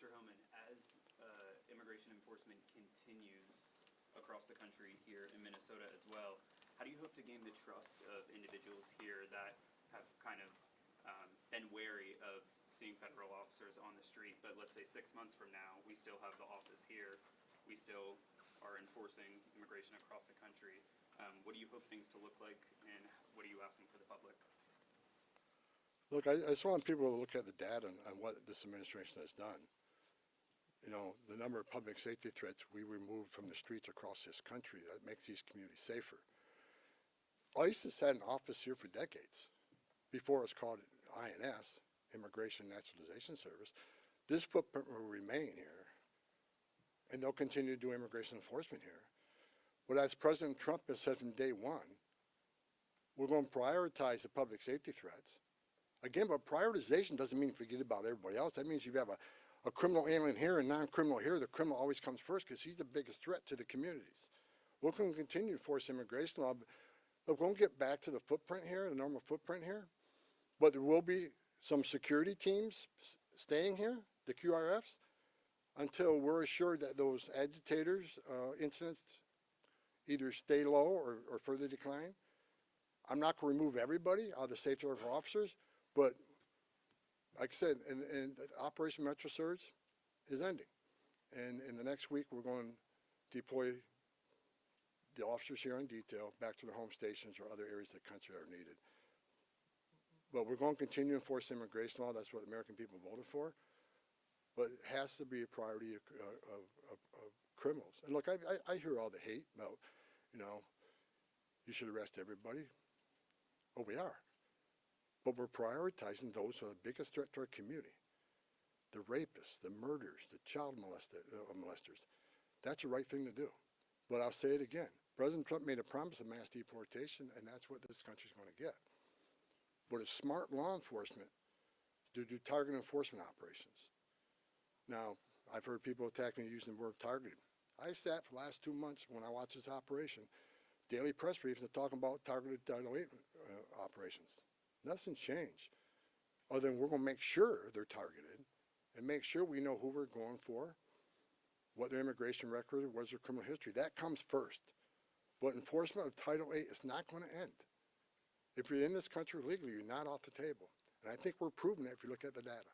Mr. Hellman, as immigration enforcement continues across the country here in Minnesota as well, how do you hope to gain the trust of individuals here that have kind of been wary of seeing federal officers on the street, but let's say 6 months from now, we still have the office here, we still are enforcing immigration across the country. What do you hope things to look like, and what are you asking for the public? Look, I just want people to look at the data on what this administration has done. You know, the number of public safety threats we removed from the streets across this country that makes these communities safer. ICE has had an office here for decades. Before it was called INS, Immigration Naturalization Service. This footprint will remain here, and they'll continue to do immigration enforcement here. But as President Trump has said from day one, we're going to prioritize the public safety threats. Again, but prioritization doesn't mean forget about everybody else. That means if you have a criminal alien here and non-criminal here, the criminal always comes first because he's the biggest threat to the communities. We're going to continue to force immigration law, but we're going to get back to the footprint here, the normal footprint here. But there will be some security teams staying here, the QRFs, until we're assured that those agitators incidents either stay low or further decline. I'm not going to remove everybody out of the safety of our officers, but like I said, and Operation Metro Surge is ending. And in the next week, we're going to deploy the officers here on detail back to their home stations or other areas of the country that are needed. But we're going to continue to enforce immigration law. That's what the American people voted for. But it has to be a priority of criminals. And look, I hear all the hate about, you know, you should arrest everybody. Well, we are. But we're prioritizing those who are the biggest threat to our community. The rapists, the murderers, the child molesters. That's the right thing to do. But I'll say it again. President Trump made a promise of mass deportation, and that's what this country's going to get. But it's smart law enforcement to do target enforcement operations. Now, I've heard people attack me using the word targeted. I sat for the last 2 months when I watched this operation, daily press briefings talking about targeted Title VIII operations. Nothing's changed, other than we're going to make sure they're targeted and make sure we know who we're going for, what their immigration record, what's their criminal history. That comes first. But enforcement of Title VIII is not going to end. If you're in this country legally, you're not off the table. And I think we're proving that if you look at the data.